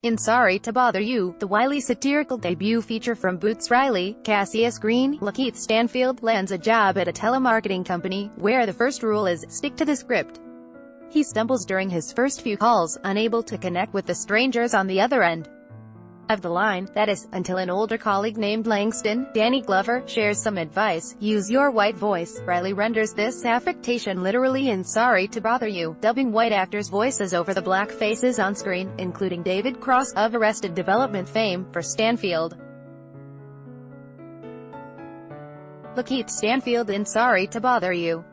In Sorry to Bother You, the wily satirical debut feature from Boots Riley, Cassius Green, Lakeith Stanfield lands a job at a telemarketing company, where the first rule is, stick to the script. He stumbles during his first few calls, unable to connect with the strangers on the other end of the line, that is, until an older colleague named Langston, Danny Glover, shares some advice. Use your white voice. Riley renders this affectation literally in Sorry to Bother You, dubbing white actors' voices over the black faces on screen, including David Cross, of Arrested Development fame, for Stanfield. Lakeith Stanfield in Sorry to Bother You.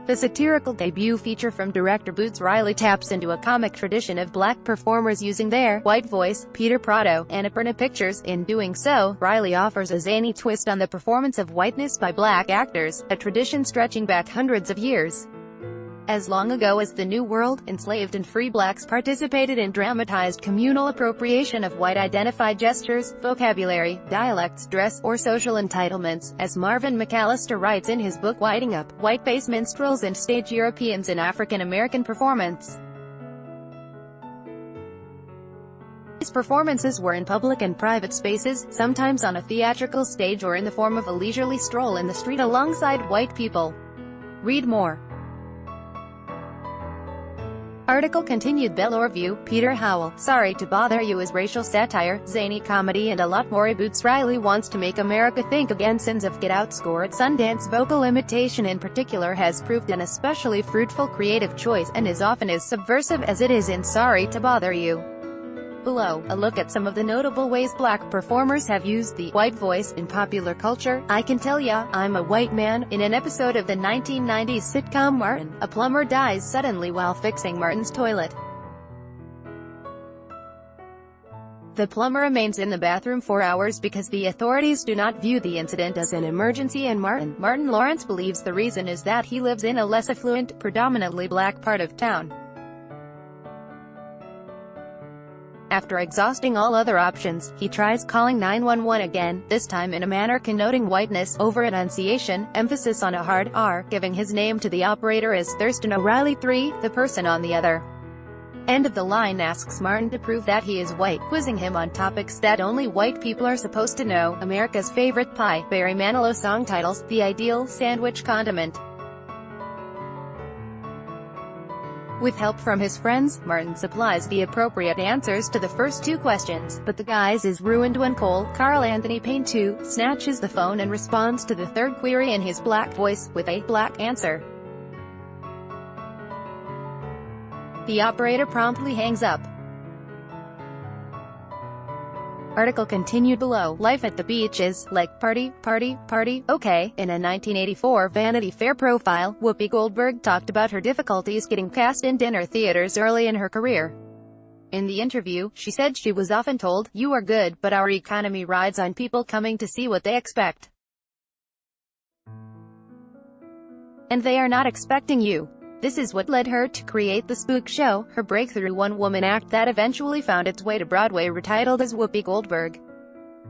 The satirical debut feature from director Boots Riley taps into a comic tradition of black performers using their white voice. Peter Prado, Annapurna Pictures. In doing so, Riley offers a zany twist on the performance of whiteness by black actors, a tradition stretching back hundreds of years. As long ago as the New World, enslaved and free blacks participated in dramatized communal appropriation of white-identified gestures, vocabulary, dialects, dress, or social entitlements, as Marvin McAllister writes in his book Whiting Up, Whiteface Minstrels and Stage Europeans in African American Performance. These performances were in public and private spaces, sometimes on a theatrical stage or in the form of a leisurely stroll in the street alongside white people. Read more. Article continued. Bellorview, Peter Howell. Sorry to Bother You is racial satire, zany comedy and a lot more. Boots Riley wants to make America think again. Sins of Get Out score at Sundance. Vocal imitation in particular has proved an especially fruitful creative choice, and is often as subversive as it is in Sorry to Bother You. Below, a look at some of the notable ways black performers have used the white voice in popular culture. I Can Tell Ya, I'm a White Man. In an episode of the 1990s sitcom Martin, a plumber dies suddenly while fixing Martin's toilet. The plumber remains in the bathroom for hours because the authorities do not view the incident as an emergency, and Martin Lawrence believes the reason is that he lives in a less affluent, predominantly black part of town. After exhausting all other options, he tries calling 911 again, this time in a manner connoting whiteness, over enunciation, emphasis on a hard R, giving his name to the operator as Thurston O'Reilly III. The person on the other end of the line asks Martin to prove that he is white, quizzing him on topics that only white people are supposed to know: America's favorite pie, Barry Manilow song titles, the ideal sandwich condiment. With help from his friends, Martin supplies the appropriate answers to the first two questions, but the guise is ruined when Carl Anthony Payne II, snatches the phone and responds to the third query in his black voice, with a black answer. The operator promptly hangs up. Article continued. Below, life at the beach is like party, party, party, okay. In a 1984 Vanity Fair profile, Whoopi Goldberg talked about her difficulties getting cast in dinner theaters early in her career. In the interview, she said she was often told, "You are good, but our economy rides on people coming to see what they expect. And they are not expecting you." This is what led her to create the Spook Show, her breakthrough one-woman act that eventually found its way to Broadway, retitled as Whoopi Goldberg.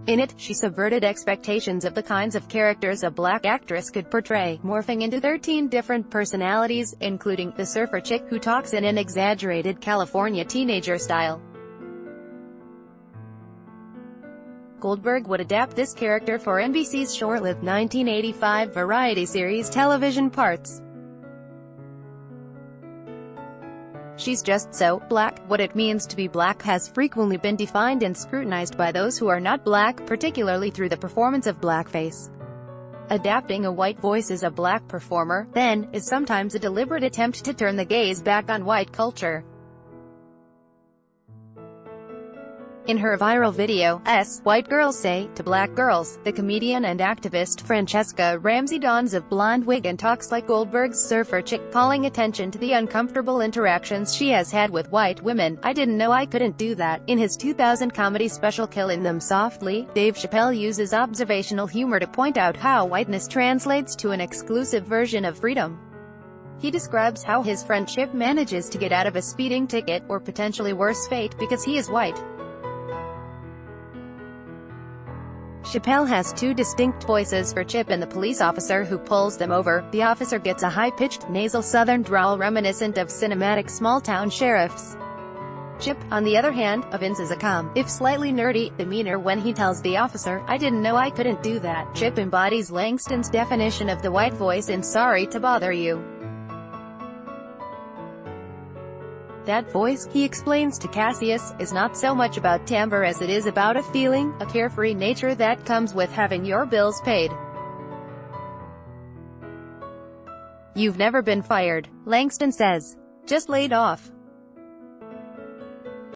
In it, she subverted expectations of the kinds of characters a black actress could portray, morphing into 13 different personalities, including the surfer chick who talks in an exaggerated California teenager style. Goldberg would adapt this character for NBC's short-lived 1985 variety series Television Parts. She's just so black. What it means to be black has frequently been defined and scrutinized by those who are not black, particularly through the performance of blackface. Adapting a white voice as a black performer, then, is sometimes a deliberate attempt to turn the gaze back on white culture. In her viral video, White Girls Say to Black Girls, the comedian and activist Francesca Ramsey dons a blonde wig and talks like Goldberg's surfer chick, calling attention to the uncomfortable interactions she has had with white women. I didn't know I couldn't do that. In his 2000 comedy special Killin' Them Softly, Dave Chappelle uses observational humor to point out how whiteness translates to an exclusive version of freedom. He describes how his friend Chip manages to get out of a speeding ticket, or potentially worse fate, because he is white. Chappelle has two distinct voices for Chip and the police officer who pulls them over. The officer gets a high-pitched, nasal southern drawl reminiscent of cinematic small-town sheriffs. Chip, on the other hand, evinces a calm, if slightly nerdy, demeanor when he tells the officer, "I didn't know I couldn't do that." Chip embodies Langston's definition of the white voice in "Sorry to Bother You." That voice, he explains to Cassius, is not so much about timbre as it is about a feeling, a carefree nature that comes with having your bills paid. "You've never been fired," Langston says. "Just laid off."